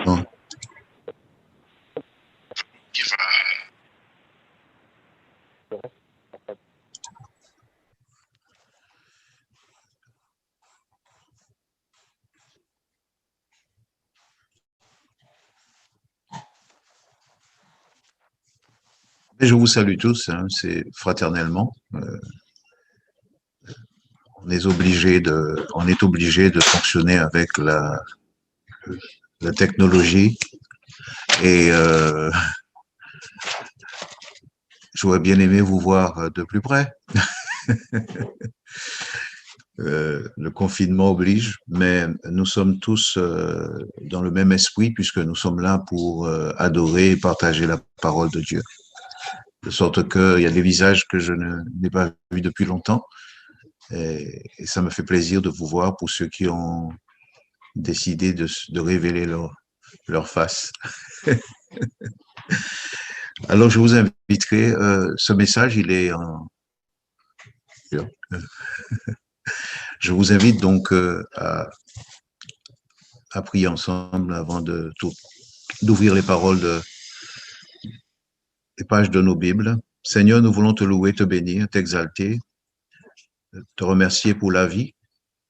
Non. Et je vous salue tous, hein, c'est fraternellement. On est obligé de fonctionner avec la technologie et j'aurais bien aimé vous voir de plus près. Le confinement oblige, mais nous sommes tous dans le même esprit puisque nous sommes là pour adorer et partager la parole de Dieu. De sorte qu'il y a des visages que je n'ai pas vus depuis longtemps et ça me fait plaisir de vous voir pour ceux qui ont décidé de révéler leur face. Alors je vous inviterai, ce message il est en... Je vous invite donc à prier ensemble avant d'ouvrir les paroles les pages de nos Bibles. Seigneur, nous voulons te louer, te bénir, t'exalter, te remercier pour la vie.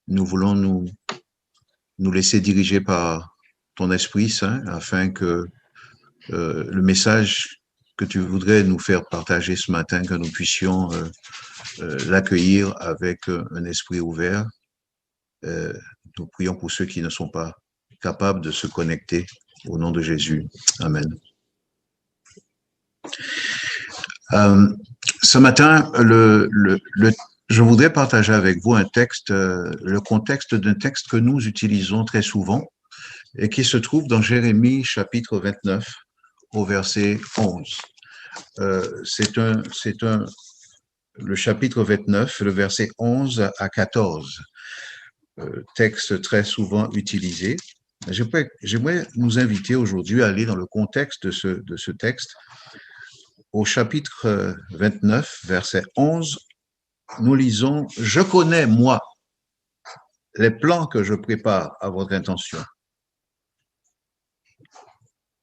Nous voulons nous laisser diriger par ton Esprit Saint afin que le message que tu voudrais nous faire partager ce matin, que nous puissions l'accueillir avec un esprit ouvert. Nous prions pour ceux qui ne sont pas capables de se connecter au nom de Jésus. Amen. Ce matin, je voudrais partager avec vous un texte, le contexte d'un texte que nous utilisons très souvent et qui se trouve dans Jérémie chapitre 29 au verset 11. Le chapitre 29, le verset 11 à 14, texte très souvent utilisé. J'aimerais nous inviter aujourd'hui à aller dans le contexte de ce texte. Au chapitre 29, verset 11, nous lisons « Je connais, moi, les plans que je prépare à votre intention.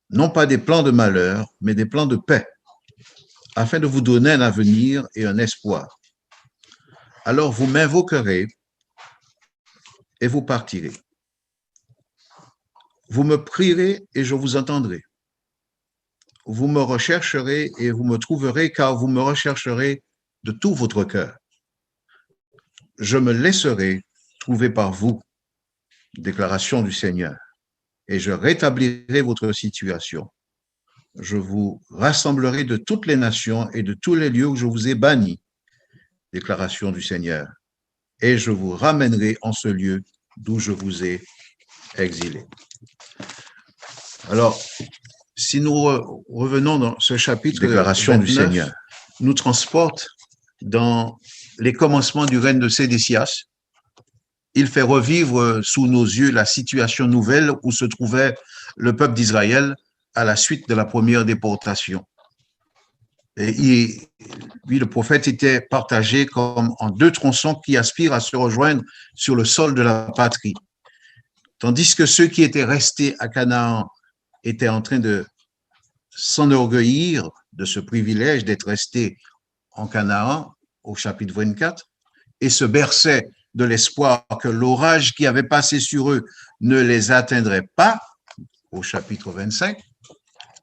Non pas des plans de malheur, mais des plans de paix, afin de vous donner un avenir et un espoir. Alors vous m'invoquerez et vous partirez. Vous me prierez et je vous entendrai. Vous me rechercherez et vous me trouverez, car vous me rechercherez de tout votre cœur. Je me laisserai trouver par vous, déclaration du Seigneur, et je rétablirai votre situation. Je vous rassemblerai de toutes les nations et de tous les lieux où je vous ai bannis, déclaration du Seigneur, et je vous ramènerai en ce lieu d'où je vous ai exilé. » Alors, si nous revenons dans ce chapitre, déclaration 29, du Seigneur, nous transporte dans les commencements du règne de Sédécias. Il fait revivre sous nos yeux la situation nouvelle où se trouvait le peuple d'Israël à la suite de la première déportation. Et lui, le prophète était partagé comme en deux tronçons qui aspirent à se rejoindre sur le sol de la patrie. Tandis que ceux qui étaient restés à Canaan étaient en train de s'enorgueillir de ce privilège d'être restés en Canaan au chapitre 24 et se berçaient de l'espoir que l'orage qui avait passé sur eux ne les atteindrait pas au chapitre 25.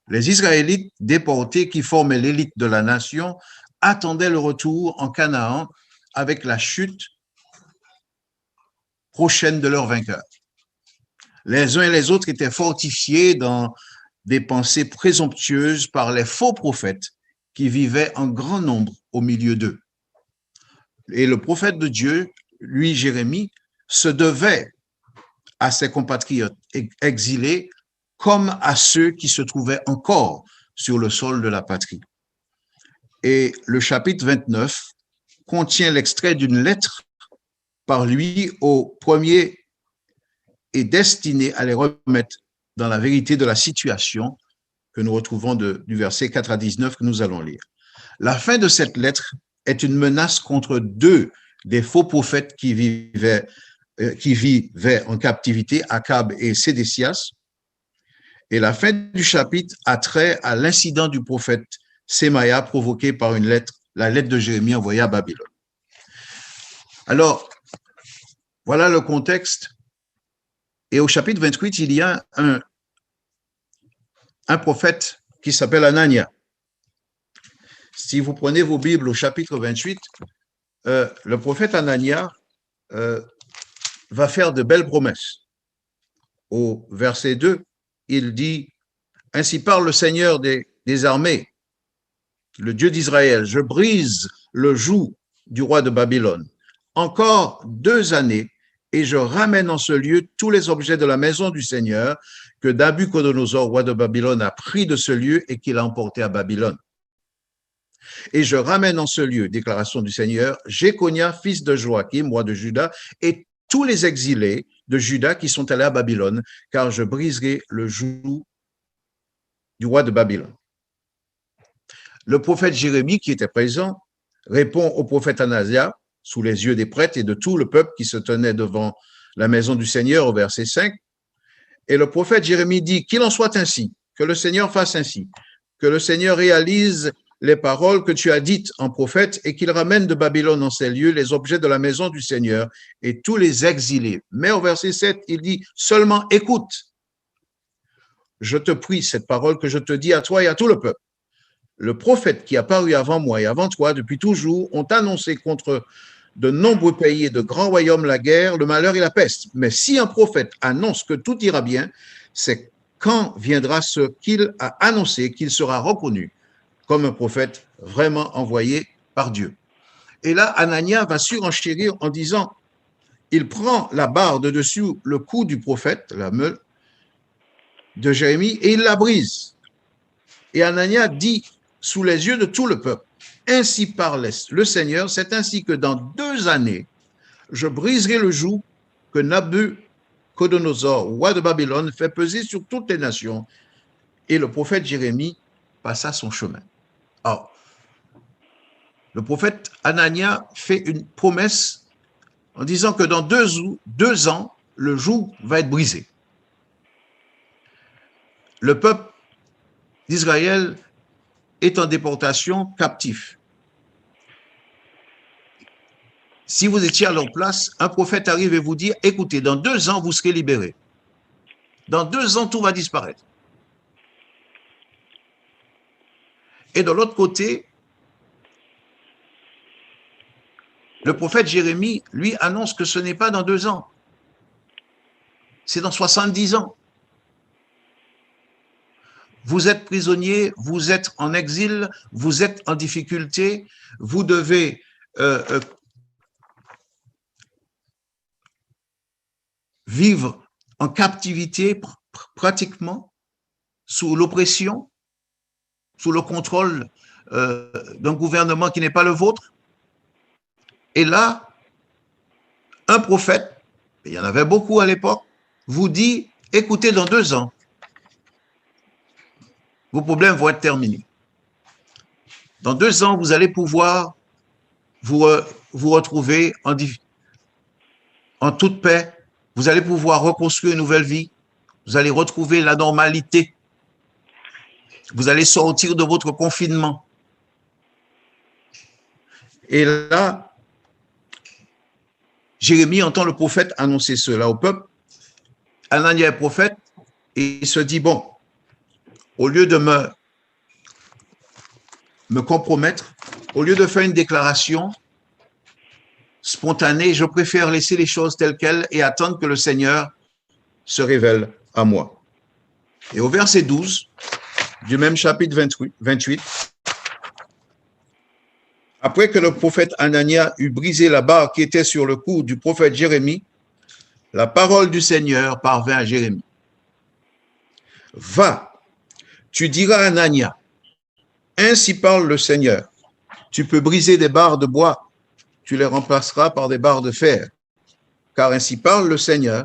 Les Israélites déportés qui formaient l'élite de la nation attendaient le retour en Canaan avec la chute prochaine de leur vainqueur. Les uns et les autres étaient fortifiés dans des pensées présomptueuses par les faux prophètes qui vivaient en grand nombre au milieu d'eux. Et le prophète de Dieu, lui, Jérémie, se devait à ses compatriotes exilés comme à ceux qui se trouvaient encore sur le sol de la patrie. Et le chapitre 29 contient l'extrait d'une lettre par lui au premier et destiné à les remettre dans la vérité de la situation que nous retrouvons du verset 4 à 19 que nous allons lire. La fin de cette lettre est une menace contre deux des faux prophètes qui vivaient qui vivaient en captivité, Akab et Sédécias. Et la fin du chapitre a trait à l'incident du prophète Sémaïa provoqué par la lettre de Jérémie envoyée à Babylone. Alors, voilà le contexte. Et au chapitre 28, il y a un prophète qui s'appelle Anania. Si vous prenez vos Bibles au chapitre 28, le prophète Anania va faire de belles promesses. Au verset 2, il dit « Ainsi parle le Seigneur des armées, le Dieu d'Israël, je brise le joug du roi de Babylone. Encore 2 années, et je ramène en ce lieu tous les objets de la maison du Seigneur que Nabuchodonosor, roi de Babylone, a pris de ce lieu et qu'il a emporté à Babylone. Et je ramène en ce lieu, déclaration du Seigneur, Jéconia, fils de Joachim, roi de Juda, et tous les exilés de Juda qui sont allés à Babylone, car je briserai le joug du roi de Babylone. » Le prophète Jérémie, qui était présent, répond au prophète Anasia, sous les yeux des prêtres et de tout le peuple qui se tenait devant la maison du Seigneur, au verset 5. Et le prophète Jérémie dit, qu'il en soit ainsi, que le Seigneur fasse ainsi, que le Seigneur réalise les paroles que tu as dites en prophète et qu'il ramène de Babylone en ces lieux les objets de la maison du Seigneur et tous les exilés. Mais au verset 7, il dit, seulement écoute, je te prie cette parole que je te dis à toi et à tout le peuple. Le prophète qui a paru avant moi et avant toi depuis toujours ont annoncé contre de nombreux pays et de grands royaumes la guerre, le malheur et la peste. Mais si un prophète annonce que tout ira bien, c'est quand viendra ce qu'il a annoncé qu'il sera reconnu comme un prophète vraiment envoyé par Dieu. Et là, Anania va surenchérir en disant, il prend la barre de dessus le cou du prophète, la meule de Jérémie, et il la brise. Et Anania dit sous les yeux de tout le peuple, ainsi parle le Seigneur, c'est ainsi que dans 2 années, je briserai le joug que Nabuchodonosor, roi de Babylone, fait peser sur toutes les nations. Et le prophète Jérémie passa son chemin. Alors, le prophète Anania fait une promesse en disant que dans 2 ans, le joug va être brisé. Le peuple d'Israël est en déportation captif. Si vous étiez à leur place, un prophète arrive et vous dit, écoutez, dans 2 ans, vous serez libérés. Dans 2 ans, tout va disparaître. Et de l'autre côté, le prophète Jérémie, lui, annonce que ce n'est pas dans 2 ans. C'est dans 70 ans. Vous êtes prisonnier, vous êtes en exil, vous êtes en difficulté, vous devez vivre en captivité pratiquement, sous l'oppression, sous le contrôle d'un gouvernement qui n'est pas le vôtre. Et là, un prophète, il y en avait beaucoup à l'époque, vous dit, écoutez, dans 2 ans, vos problèmes vont être terminés. Dans 2 ans, vous allez pouvoir vous retrouver en toute paix. Vous allez pouvoir reconstruire une nouvelle vie. Vous allez retrouver la normalité. Vous allez sortir de votre confinement. Et là, Jérémie entend le prophète annoncer cela au peuple. Anania est prophète et il se dit, bon, au lieu de me compromettre, au lieu de faire une déclaration spontanée, je préfère laisser les choses telles quelles et attendre que le Seigneur se révèle à moi. Et au verset 12 du même chapitre 28, après que le prophète Anania eut brisé la barre qui était sur le cou du prophète Jérémie, la parole du Seigneur parvint à Jérémie. Va, tu diras à Anania, ainsi parle le Seigneur, tu peux briser des barres de bois, tu les remplaceras par des barres de fer, car ainsi parle le Seigneur,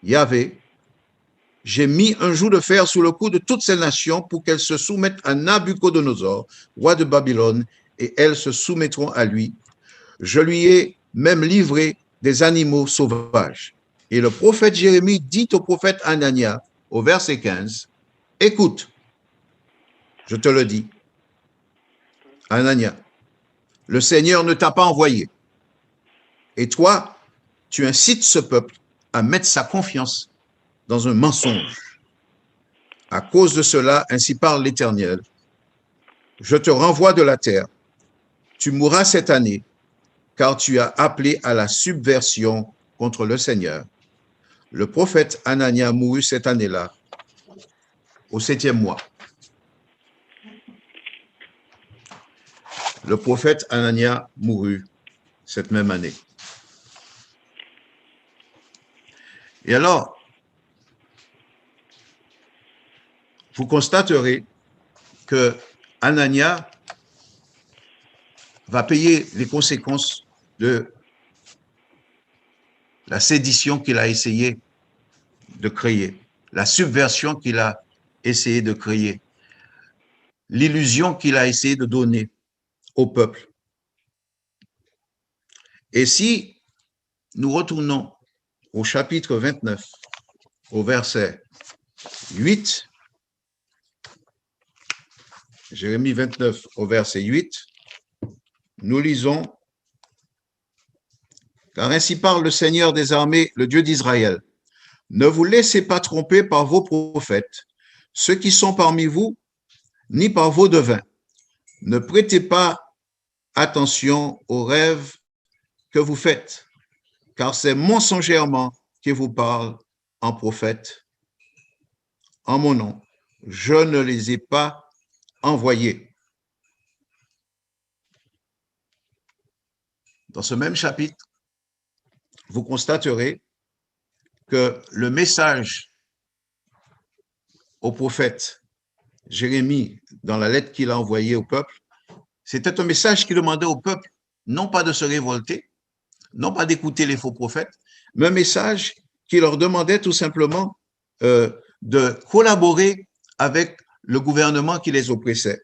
Yahvé, j'ai mis un joug de fer sous le cou de toutes ces nations pour qu'elles se soumettent à Nabuchodonosor, roi de Babylone, et elles se soumettront à lui. Je lui ai même livré des animaux sauvages. Et le prophète Jérémie dit au prophète Anania, au verset 15, « Écoute, je te le dis, Anania, le Seigneur ne t'a pas envoyé. Et toi, tu incites ce peuple à mettre sa confiance dans un mensonge. À cause de cela, ainsi parle l'Éternel, je te renvoie de la terre. Tu mourras cette année, car tu as appelé à la subversion contre le Seigneur. » Le prophète Anania mourut cette année-là, au 7e mois. Le prophète Anania mourut cette même année. Et alors, vous constaterez que Anania va payer les conséquences de la sédition qu'il a essayé de créer, la subversion qu'il a essayé de créer, l'illusion qu'il a essayé de donner au peuple. Et si nous retournons au chapitre 29, au verset 8, Jérémie 29 au verset 8, nous lisons « Car ainsi parle le Seigneur des armées, le Dieu d'Israël. Ne vous laissez pas tromper par vos prophètes, ceux qui sont parmi vous, ni par vos devins. Ne prêtez pas attention aux rêves que vous faites, car c'est mensongèrement qu'ils vous parlent en prophète. En mon nom, je ne les ai pas envoyés. » Dans ce même chapitre, vous constaterez que le message au prophète Jérémie, dans la lettre qu'il a envoyée au peuple, c'était un message qui demandait au peuple non pas de se révolter, non pas d'écouter les faux prophètes, mais un message qui leur demandait tout simplement de collaborer avec le gouvernement qui les oppressait.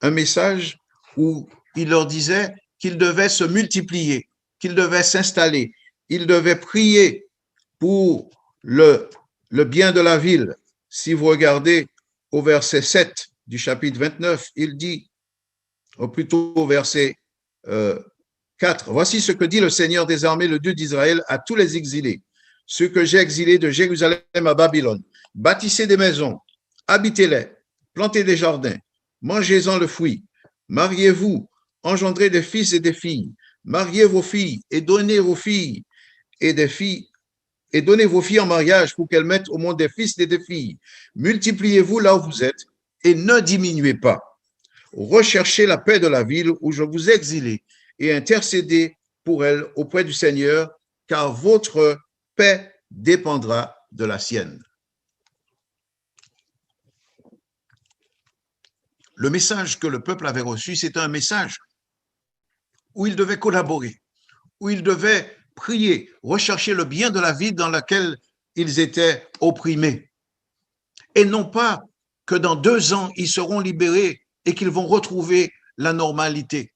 Un message où il leur disait qu'ils devaient se multiplier, qu'ils devaient s'installer, ils devaient prier pour le bien de la ville. Si vous regardez au verset 7 du chapitre 29, il dit, ou plutôt au verset 4, « Voici ce que dit le Seigneur des armées, le Dieu d'Israël, à tous les exilés, ceux que j'ai exilés de Jérusalem à Babylone. Bâtissez des maisons, habitez-les, plantez des jardins, mangez-en le fruit, mariez-vous, engendrez des fils et des filles, mariez vos filles et donnez vos filles et des filles, et donnez vos filles en mariage pour qu'elles mettent au monde des fils et des filles. Multipliez-vous là où vous êtes et ne diminuez pas. Recherchez la paix de la ville où je vous ai exilé et intercédez pour elle auprès du Seigneur, car votre paix dépendra de la sienne. » Le message que le peuple avait reçu, c'était un message où il devait collaborer, où il devait prier, rechercher le bien de la vie dans laquelle ils étaient opprimés. Et non pas que dans 2 ans, ils seront libérés et qu'ils vont retrouver la normalité.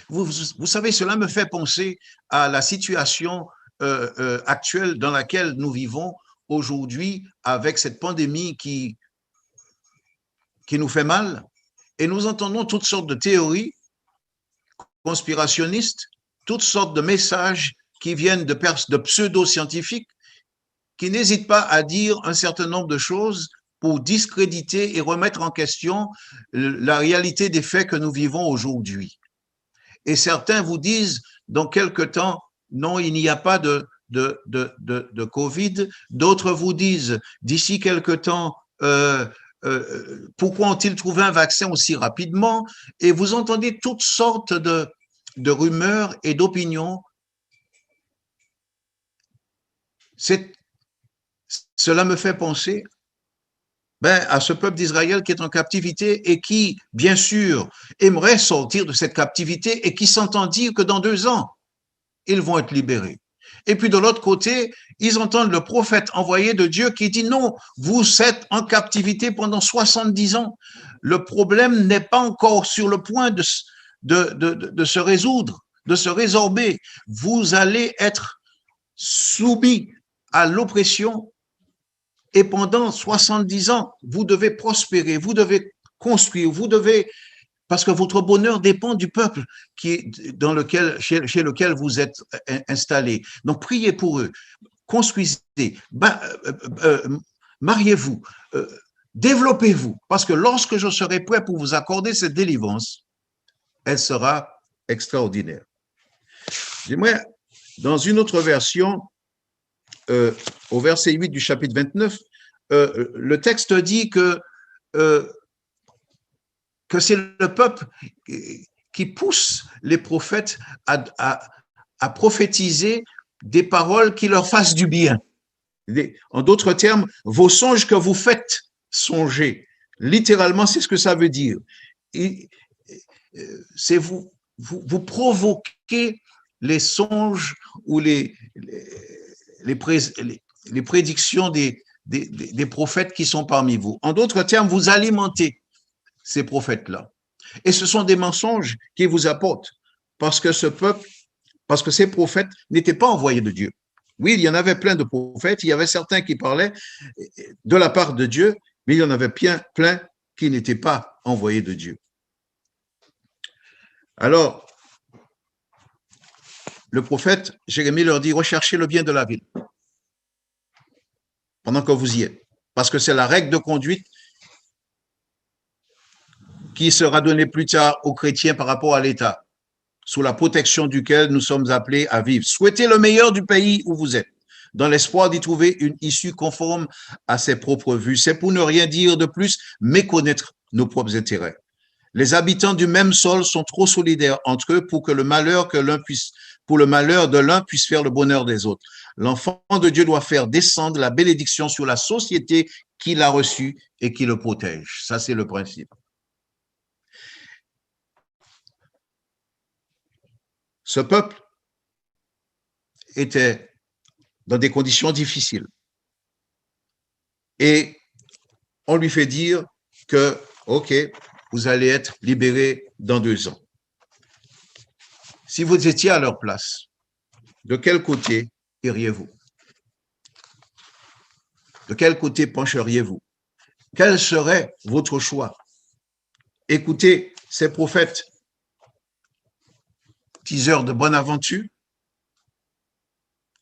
Vous savez, cela me fait penser à la situation actuelle dans laquelle nous vivons aujourd'hui avec cette pandémie qui nous fait mal. Et nous entendons toutes sortes de théories conspirationnistes, toutes sortes de messages qui viennent de pseudo-scientifiques qui n'hésitent pas à dire un certain nombre de choses pour discréditer et remettre en question la réalité des faits que nous vivons aujourd'hui. Et certains vous disent, dans quelque temps, non, il n'y a pas de Covid. D'autres vous disent, d'ici quelque temps, pourquoi ont-ils trouvé un vaccin aussi rapidement? Et vous entendez toutes sortes de rumeurs et d'opinions. Cela me fait penser à ce peuple d'Israël qui est en captivité et qui, bien sûr, aimerait sortir de cette captivité et qui s'entend dire que dans 2 ans, ils vont être libérés. Et puis de l'autre côté, ils entendent le prophète envoyé de Dieu qui dit non, vous êtes en captivité pendant 70 ans. Le problème n'est pas encore sur le point de se résoudre. de se résorber. Vous allez être soumis à l'oppression et pendant 70 ans, vous devez prospérer, vous devez construire, vous devez, parce que votre bonheur dépend du peuple chez lequel vous êtes installé. Donc, priez pour eux, construisez, mariez-vous, développez-vous, parce que lorsque je serai prêt pour vous accorder cette délivrance, elle sera extraordinaire. J'aimerais, dans une autre version, au verset 8 du chapitre 29, le texte dit que c'est le peuple qui pousse les prophètes à prophétiser des paroles qui leur fassent du bien. En d'autres termes, vos songes que vous faites songer. Littéralement, c'est ce que ça veut dire. C'est vous provoquez les songes ou les prédictions des prophètes qui sont parmi vous. En d'autres termes, vous alimentez ces prophètes-là. Et ce sont des mensonges qu'ils vous apportent parce que ces prophètes n'étaient pas envoyés de Dieu. Oui, il y en avait plein de prophètes, il y avait certains qui parlaient de la part de Dieu, mais il y en avait plein qui n'étaient pas envoyés de Dieu. Alors, le prophète Jérémie leur dit, recherchez le bien de la ville pendant que vous y êtes, parce que c'est la règle de conduite qui sera donnée plus tard aux chrétiens par rapport à l'État, sous la protection duquel nous sommes appelés à vivre. Souhaitez le meilleur du pays où vous êtes, dans l'espoir d'y trouver une issue conforme à ses propres vues. C'est pour ne rien dire de plus, méconnaître nos propres intérêts. Les habitants du même sol sont trop solidaires entre eux pour le malheur de l'un puisse faire le bonheur des autres. L'enfant de Dieu doit faire descendre la bénédiction sur la société qui l'a reçu et qui le protège. Ça, c'est le principe. Ce peuple était dans des conditions difficiles. Et on lui fait dire que, OK, vous allez être libérés dans 2 ans. Si vous étiez à leur place, de quel côté iriez-vous? De quel côté pencheriez-vous? Quel serait votre choix? Écoutez ces prophètes, teaseurs de bonne aventure,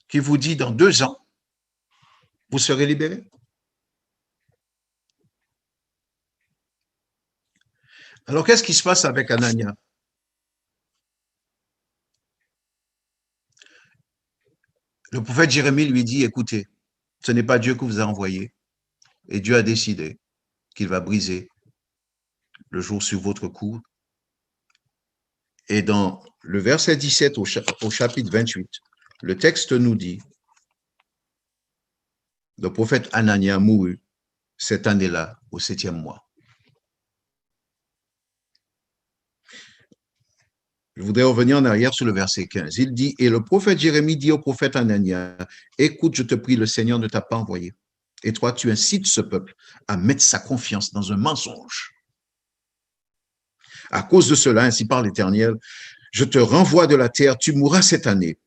qui vous dit dans 2 ans, vous serez libérés. Alors, qu'est-ce qui se passe avec Anania? Le prophète Jérémie lui dit, écoutez, ce n'est pas Dieu qui vous a envoyé, et Dieu a décidé qu'il va briser le jour sur votre cou. Et dans le verset 17 au chapitre 28, le texte nous dit, le prophète Anania mourut cette année-là, au 7e mois. Je voudrais revenir en arrière sur le verset 15. Il dit, et le prophète Jérémie dit au prophète Anania, écoute, je te prie, le Seigneur ne t'a pas envoyé. Et toi, tu incites ce peuple à mettre sa confiance dans un mensonge. À cause de cela, ainsi parle l'Éternel, je te renvoie de la terre, tu mourras cette année,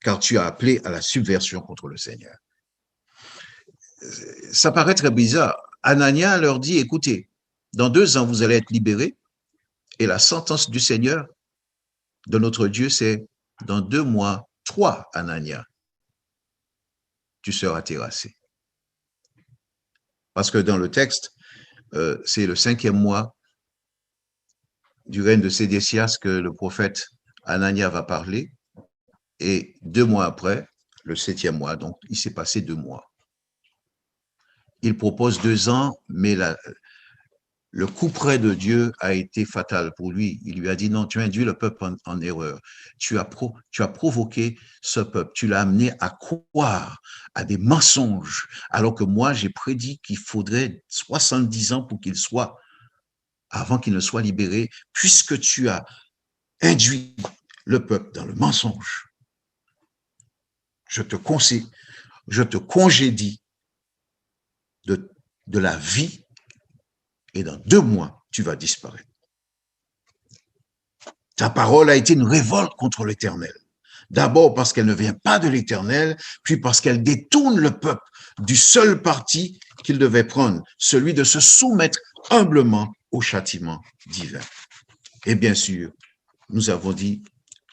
car tu as appelé à la subversion contre le Seigneur. Ça paraît très bizarre. Anania leur dit, écoutez, dans 2 ans, vous allez être libérés, et la sentence du Seigneur, de notre Dieu, c'est dans 2 mois, 3, Anania, tu seras terrassé. Parce que dans le texte, c'est le 5e mois du règne de Sédécias que le prophète Anania va parler, et 2 mois après, le 7e mois, donc il s'est passé 2 mois. Il propose 2 ans, mais le coup près de Dieu a été fatal pour lui. Il lui a dit, non, tu induis le peuple en erreur. Tu as provoqué ce peuple. Tu l'as amené à croire à des mensonges, alors que moi, j'ai prédit qu'il faudrait 70 ans pour qu'il soit, avant qu'il ne soit libéré, puisque tu as induit le peuple dans le mensonge. Je te congédie de la vie, et dans 2 mois, tu vas disparaître. Ta parole a été une révolte contre l'Éternel. D'abord parce qu'elle ne vient pas de l'Éternel, puis parce qu'elle détourne le peuple du seul parti qu'il devait prendre, celui de se soumettre humblement au châtiment divin. Et bien sûr, nous avons dit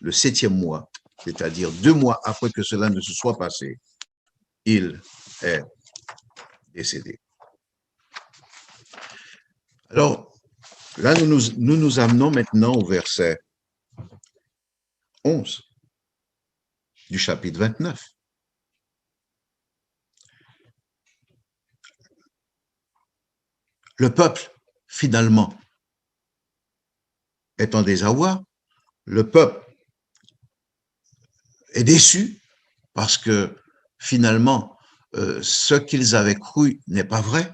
le 7e mois, c'est-à-dire 2 mois après que cela ne se soit passé, il est décédé. Alors, là, nous amenons maintenant au verset 11 du chapitre 29. Le peuple, finalement, est en désarroi. Le peuple est déçu parce que, finalement, ce qu'ils avaient cru n'est pas vrai.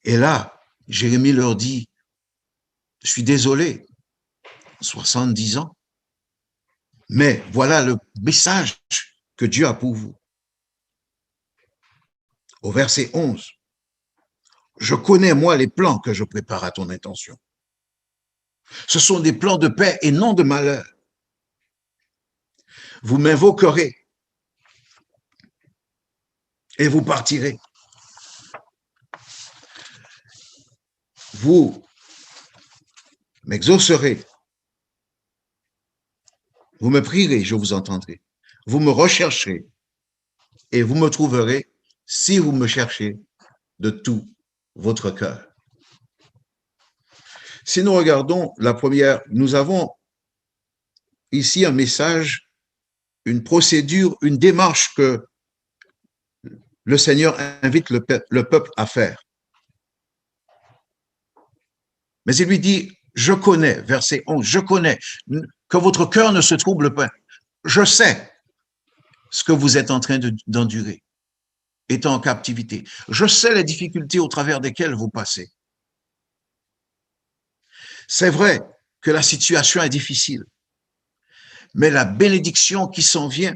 Et là, Jérémie leur dit, je suis désolé, 70 ans, mais voilà le message que Dieu a pour vous. Au verset 11, je connais, moi, les plans que je prépare à ton intention. Ce sont des plans de paix et non de malheur. Vous m'invoquerez et vous partirez. Vous m'exaucerez. Vous me prierez, je vous entendrai. Vous me rechercherez et vous me trouverez si vous me cherchez de tout votre cœur. Si nous regardons la première, nous avons ici un message, une procédure, une démarche que le Seigneur invite le peuple à faire. Mais il lui dit, je connais, verset 11, je connais que votre cœur ne se trouble pas. Je sais ce que vous êtes en train d'endurer, étant en captivité. Je sais les difficultés au travers desquelles vous passez. C'est vrai que la situation est difficile, mais la bénédiction qui s'en vient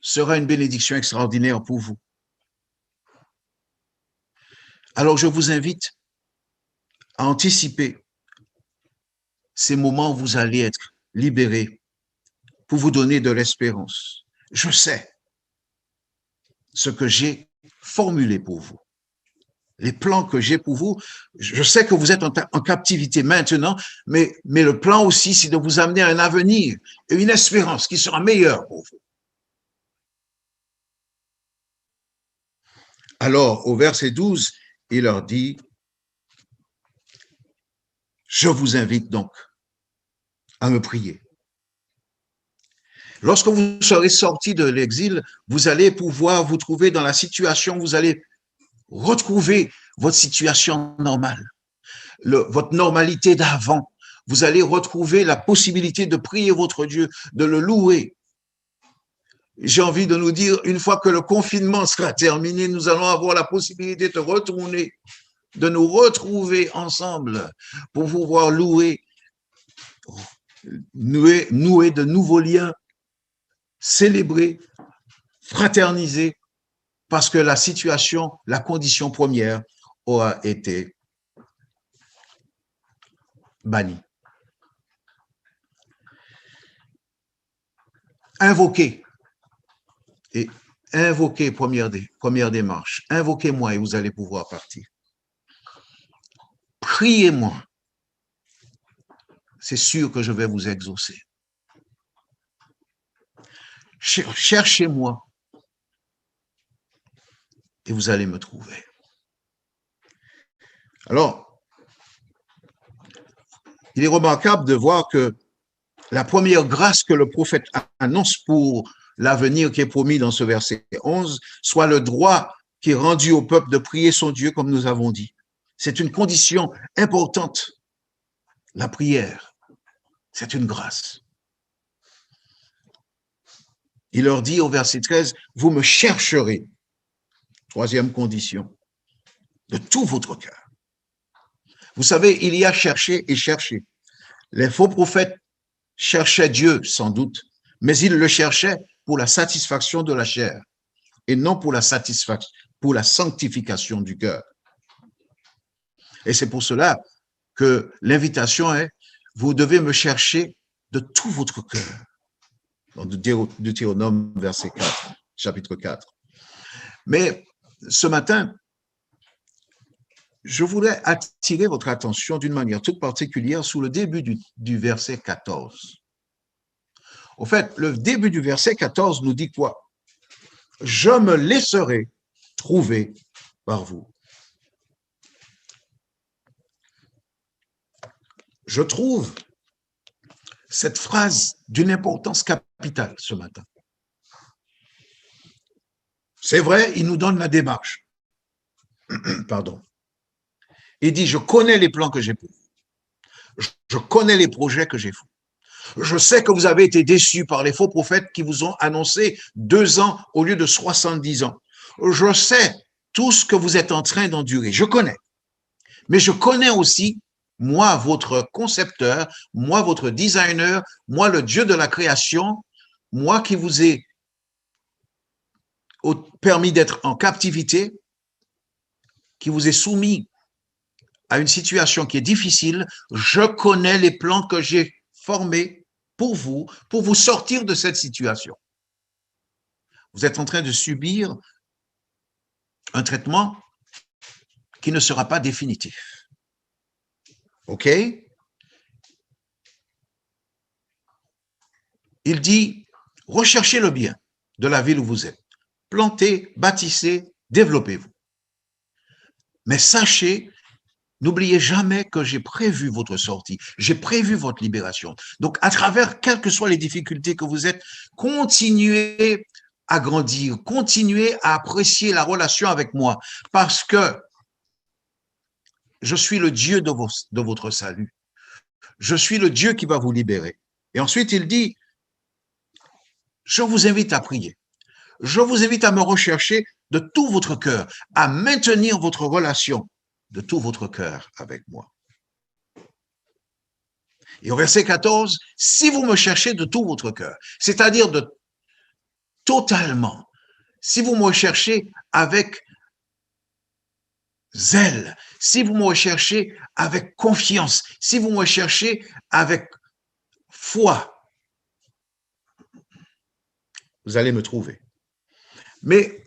sera une bénédiction extraordinaire pour vous. Alors, je vous invite à anticiper ces moments où vous allez être libérés pour vous donner de l'espérance. Je sais ce que j'ai formulé pour vous, les plans que j'ai pour vous. Je sais que vous êtes en captivité maintenant, mais le plan aussi, c'est de vous amener à un avenir et une espérance qui sera meilleure pour vous. Alors, au verset 12, il leur dit, je vous invite donc à me prier. Lorsque vous serez sortis de l'exil, vous allez pouvoir vous trouver dans la situation, vous allez retrouver votre situation normale, votre normalité d'avant. Vous allez retrouver la possibilité de prier votre Dieu, de le louer. J'ai envie de nous dire, une fois que le confinement sera terminé, nous allons avoir la possibilité de retourner, de nous retrouver ensemble pour pouvoir louer, nouer de nouveaux liens, célébrer, fraterniser, parce que la situation, la condition première aura été bannie. Invoquez, et invoquez, première démarche, invoquez-moi et vous allez pouvoir partir. Priez-moi, c'est sûr que je vais vous exaucer. Cherchez-moi et vous allez me trouver. Alors, il est remarquable de voir que la première grâce que le prophète annonce pour l'avenir qui est promis dans ce verset 11, soit le droit qui est rendu au peuple de prier son Dieu, comme nous avons dit. C'est une condition importante. La prière, c'est une grâce. Il leur dit au verset 13, vous me chercherez. Troisième condition, de tout votre cœur. Vous savez, il y a chercher et chercher. Les faux prophètes cherchaient Dieu, sans doute, mais ils le cherchaient pour la satisfaction de la chair et non pour la satisfaction, pour la sanctification du cœur. Et c'est pour cela que l'invitation est, vous devez me chercher de tout votre cœur. Dans Deutéronome, verset 4, chapitre 4. Mais ce matin, je voulais attirer votre attention d'une manière toute particulière sur le début du verset 14. Au fait, le début du verset 14 nous dit quoi? Je me laisserai trouver par vous. Je trouve cette phrase d'une importance capitale ce matin. C'est vrai, il nous donne la démarche. Pardon. Il dit, je connais les plans que j'ai pour vous. Je connais les projets que j'ai pour vous. Je sais que vous avez été déçus par les faux prophètes qui vous ont annoncé 2 ans au lieu de 70 ans. Je sais tout ce que vous êtes en train d'endurer. Je connais. Mais je connais aussi, moi, votre concepteur, moi, votre designer, moi, le Dieu de la création, moi qui vous ai permis d'être en captivité, qui vous ai soumis à une situation qui est difficile, je connais les plans que j'ai formés pour vous sortir de cette situation. Vous êtes en train de subir un traitement qui ne sera pas définitif. OK? Il dit, recherchez le bien de la ville où vous êtes. Plantez, bâtissez, développez-vous. Mais sachez, n'oubliez jamais que j'ai prévu votre sortie, j'ai prévu votre libération. Donc, à travers, quelles que soient les difficultés que vous êtes, continuez à grandir, continuez à apprécier la relation avec moi, parce que je suis le Dieu de votre salut. Je suis le Dieu qui va vous libérer. Et ensuite, il dit, je vous invite à prier. Je vous invite à me rechercher de tout votre cœur, à maintenir votre relation de tout votre cœur avec moi. Et au verset 14, si vous me cherchez de tout votre cœur, c'est-à-dire de totalement, si vous me recherchez avec zèle, si vous me recherchez avec confiance, si vous me recherchez avec foi, vous allez me trouver. Mais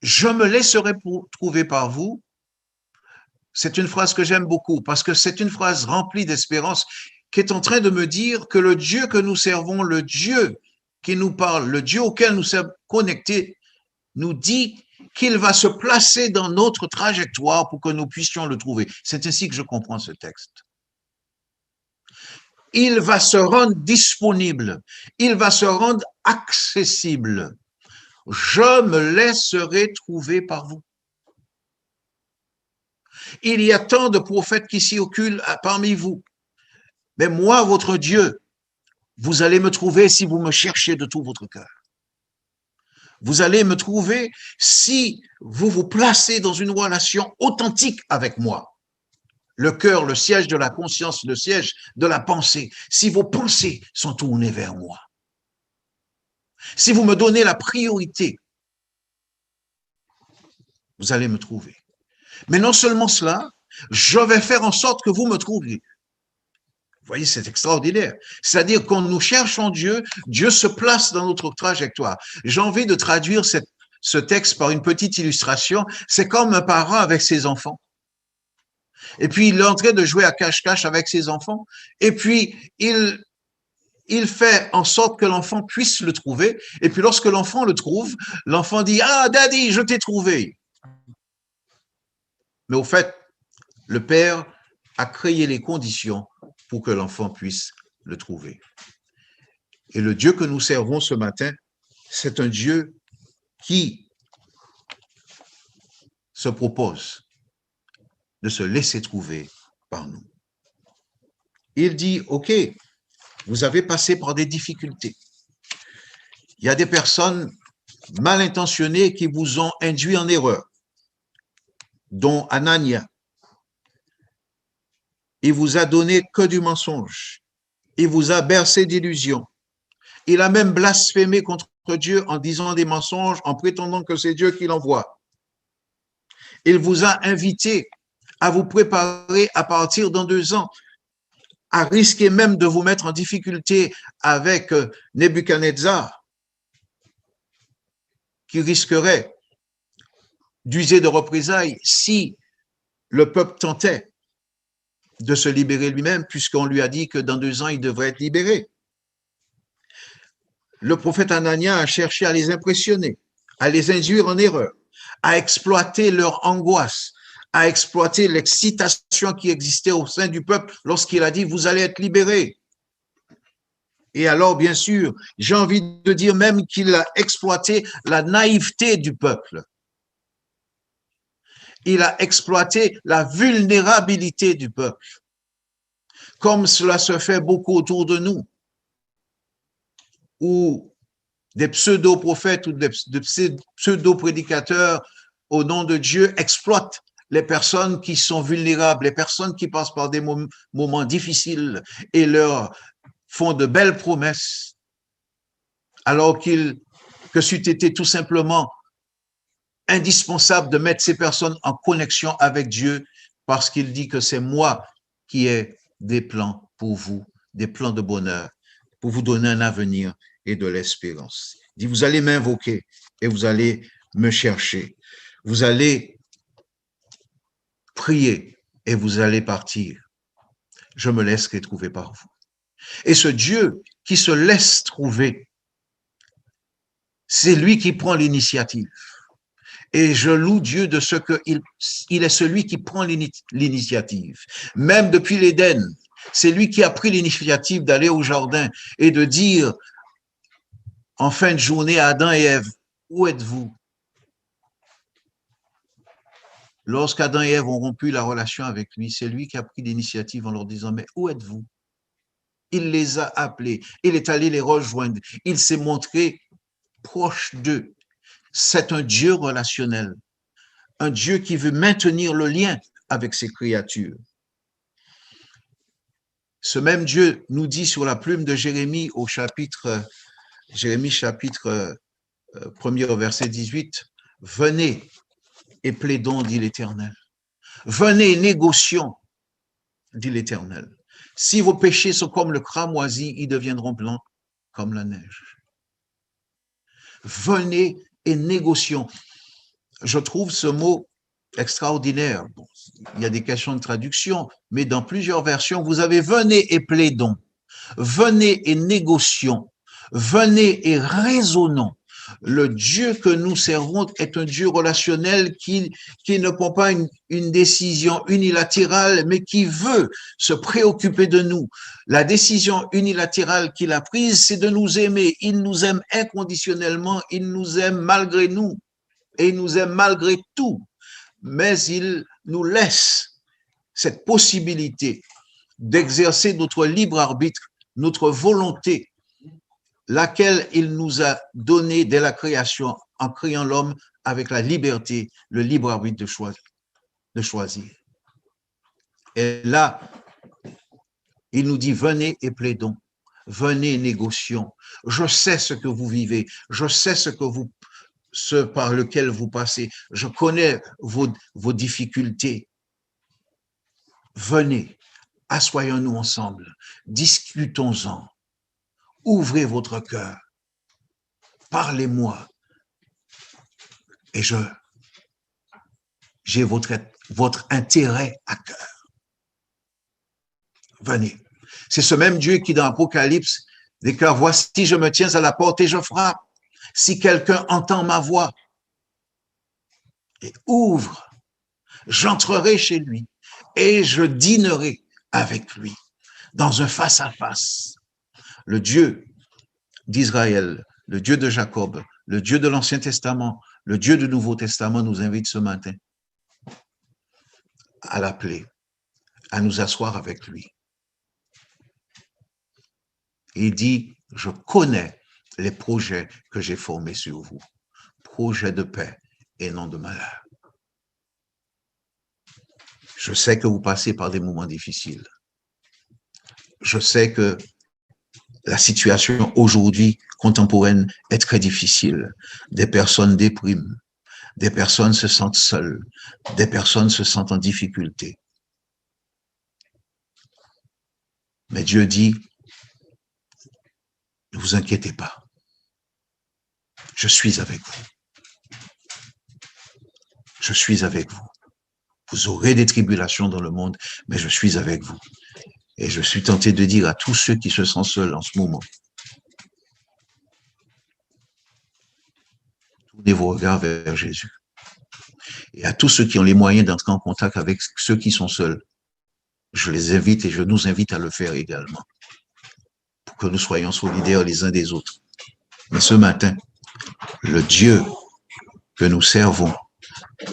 je me laisserai trouver par vous. C'est une phrase que j'aime beaucoup parce que c'est une phrase remplie d'espérance qui est en train de me dire que le Dieu que nous servons, le Dieu qui nous parle, le Dieu auquel nous sommes connectés, nous dit qu'il va se placer dans notre trajectoire pour que nous puissions le trouver. C'est ainsi que je comprends ce texte. Il va se rendre disponible, il va se rendre accessible. Je me laisserai trouver par vous. Il y a tant de prophètes qui circulent parmi vous. Mais moi, votre Dieu, vous allez me trouver si vous me cherchez de tout votre cœur. Vous allez me trouver si vous vous placez dans une relation authentique avec moi. Le cœur, le siège de la conscience, le siège de la pensée. Si vos pensées sont tournées vers moi. Si vous me donnez la priorité, vous allez me trouver. Mais non seulement cela, je vais faire en sorte que vous me trouviez. Vous voyez, c'est extraordinaire. C'est-à-dire quand nous cherchons Dieu, Dieu se place dans notre trajectoire. J'ai envie de traduire ce texte par une petite illustration. C'est comme un parent avec ses enfants. Et puis, il est en train de jouer à cache-cache avec ses enfants. Et puis, il fait en sorte que l'enfant puisse le trouver. Et puis, lorsque l'enfant le trouve, l'enfant dit « Ah, daddy, je t'ai trouvé ». Mais au fait, le père a créé les conditions pour que l'enfant puisse le trouver. Et le Dieu que nous servons ce matin, c'est un Dieu qui se propose de se laisser trouver par nous. Il dit, OK, vous avez passé par des difficultés. Il y a des personnes mal intentionnées qui vous ont induit en erreur, dont Anania. Il vous a donné que du mensonge. Il vous a bercé d'illusions. Il a même blasphémé contre Dieu en disant des mensonges, en prétendant que c'est Dieu qui l'envoie. Il vous a invité à vous préparer à partir dans 2 ans, à risquer même de vous mettre en difficulté avec Nebuchadnezzar, qui risquerait d'user de représailles si le peuple tentait de se libérer lui-même, puisqu'on lui a dit que dans 2 ans, il devrait être libéré. Le prophète Anania a cherché à les impressionner, à les induire en erreur, à exploiter leur angoisse, à exploiter l'excitation qui existait au sein du peuple lorsqu'il a dit « vous allez être libérés ». Et alors, bien sûr, j'ai envie de dire même qu'il a exploité la naïveté du peuple. Il a exploité la vulnérabilité du peuple, comme cela se fait beaucoup autour de nous, où des pseudo-prophètes ou des pseudo-prédicateurs au nom de Dieu exploitent les personnes qui sont vulnérables, les personnes qui passent par des moments difficiles et leur font de belles promesses, alors que c'eût été tout simplement indispensable de mettre ces personnes en connexion avec Dieu, parce qu'il dit que c'est moi qui ai des plans pour vous, des plans de bonheur, pour vous donner un avenir et de l'espérance. Il dit, vous allez m'invoquer et vous allez me chercher. Vous allez prier et vous allez partir. Je me laisserai trouver par vous. Et ce Dieu qui se laisse trouver, c'est lui qui prend l'initiative. Et je loue Dieu de ce qu'il est celui qui prend l'initiative. Même depuis l'Éden, c'est lui qui a pris l'initiative d'aller au jardin et de dire en fin de journée à Adam et Ève, où êtes-vous? Lorsqu'Adam et Ève ont rompu la relation avec lui, c'est lui qui a pris l'initiative en leur disant, mais où êtes-vous? Il les a appelés, il est allé les rejoindre, il s'est montré proche d'eux. C'est un Dieu relationnel, un Dieu qui veut maintenir le lien avec ses créatures. Ce même Dieu nous dit sur la plume de Jérémie au chapitre 1er au verset 18, « Venez et plaidons, dit l'Éternel. Venez, négocions, dit l'Éternel. Si vos péchés sont comme le cramoisi, ils deviendront blancs comme la neige. Venez et négocions. » Je trouve ce mot extraordinaire. Bon, il y a des questions de traduction, mais dans plusieurs versions, vous avez « venez et plaidons »,« venez et négocions »,« venez et raisonnons ». Le Dieu que nous servons est un Dieu relationnel qui ne prend pas une décision unilatérale, mais qui veut se préoccuper de nous. La décision unilatérale qu'il a prise, c'est de nous aimer. Il nous aime inconditionnellement, il nous aime malgré nous et il nous aime malgré tout. Mais il nous laisse cette possibilité d'exercer notre libre arbitre, notre volonté, laquelle il nous a donné dès la création en créant l'homme avec la liberté, le libre arbitre de choisir. Et là, il nous dit, venez et plaidons, venez et négocions. Je sais ce que vous vivez, je sais ce par lequel vous passez, je connais vos difficultés. Venez, assoyons-nous ensemble, discutons-en. Ouvrez votre cœur, parlez-moi et j'ai votre intérêt à cœur. Venez. C'est ce même Dieu qui, dans l'Apocalypse, déclare, voici, je me tiens à la porte et je frappe. Si quelqu'un entend ma voix et ouvre, j'entrerai chez lui et je dînerai avec lui dans un face-à-face. Le Dieu d'Israël, le Dieu de Jacob, le Dieu de l'Ancien Testament, le Dieu du Nouveau Testament nous invite ce matin à l'appeler, à nous asseoir avec lui. Il dit, je connais les projets que j'ai formés sur vous, projets de paix et non de malheur. Je sais que vous passez par des moments difficiles. Je sais que la situation aujourd'hui contemporaine est très difficile. Des personnes dépriment, Des personnes se sentent seules. Des personnes se sentent en difficulté. Mais Dieu dit, ne vous inquiétez pas. Je suis avec vous. Je suis avec vous. Vous aurez des tribulations dans le monde, mais je suis avec vous. Et je suis tenté de dire à tous ceux qui se sentent seuls en ce moment, tournez vos regards vers Jésus. Et à tous ceux qui ont les moyens d'entrer en contact avec ceux qui sont seuls, je les invite et je nous invite à le faire également, pour que nous soyons solidaires les uns des autres. Mais ce matin, le Dieu que nous servons,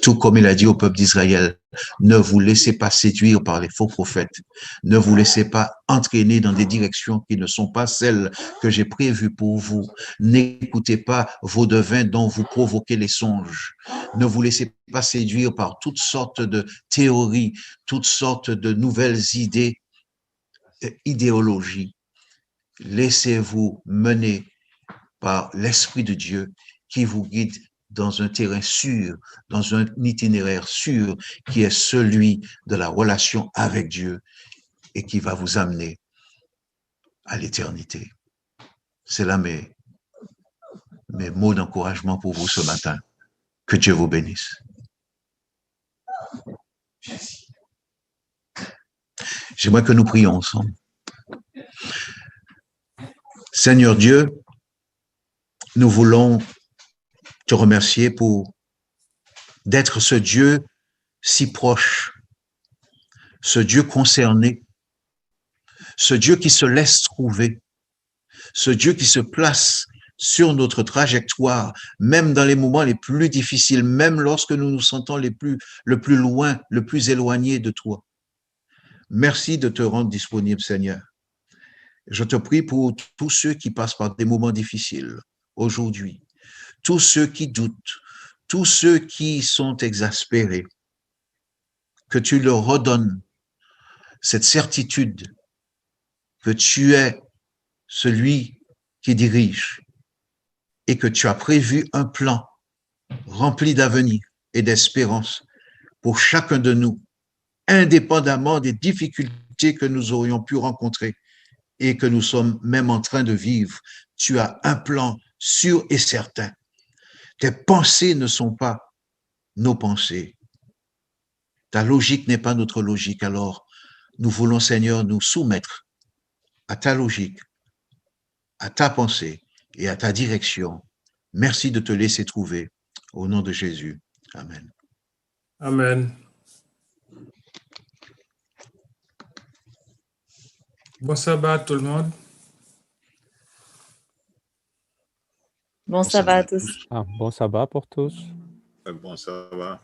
tout comme il a dit au peuple d'Israël, ne vous laissez pas séduire par les faux prophètes. Ne vous laissez pas entraîner dans des directions qui ne sont pas celles que j'ai prévues pour vous. N'écoutez pas vos devins dont vous provoquez les songes. Ne vous laissez pas séduire par toutes sortes de théories, toutes sortes de nouvelles idées, idéologies. Laissez-vous mener par l'Esprit de Dieu qui vous guide dans un terrain sûr, dans un itinéraire sûr, qui est celui de la relation avec Dieu et qui va vous amener à l'éternité. C'est là mes mots d'encouragement pour vous ce matin. Que Dieu vous bénisse. J'aimerais que nous prions ensemble. Seigneur Dieu, nous voulons te remercier pour d'être ce Dieu si proche, ce Dieu concerné, ce Dieu qui se laisse trouver, ce Dieu qui se place sur notre trajectoire, même dans les moments les plus difficiles, même lorsque nous nous sentons le plus loin, le plus éloigné de toi. Merci de te rendre disponible, Seigneur. Je te prie pour tous ceux qui passent par des moments difficiles aujourd'hui, tous ceux qui doutent, tous ceux qui sont exaspérés, que tu leur redonnes cette certitude que tu es celui qui dirige et que tu as prévu un plan rempli d'avenir et d'espérance pour chacun de nous, indépendamment des difficultés que nous aurions pu rencontrer et que nous sommes même en train de vivre. Tu as un plan sûr et certain. Tes pensées ne sont pas nos pensées. Ta logique n'est pas notre logique. Alors, nous voulons, Seigneur, nous soumettre à ta logique, à ta pensée et à ta direction. Merci de te laisser trouver. Au nom de Jésus. Amen. Amen. Bon sabbat tout le monde. Bon sabbat à tous. Bon sabbat pour tous. Bon sabbat.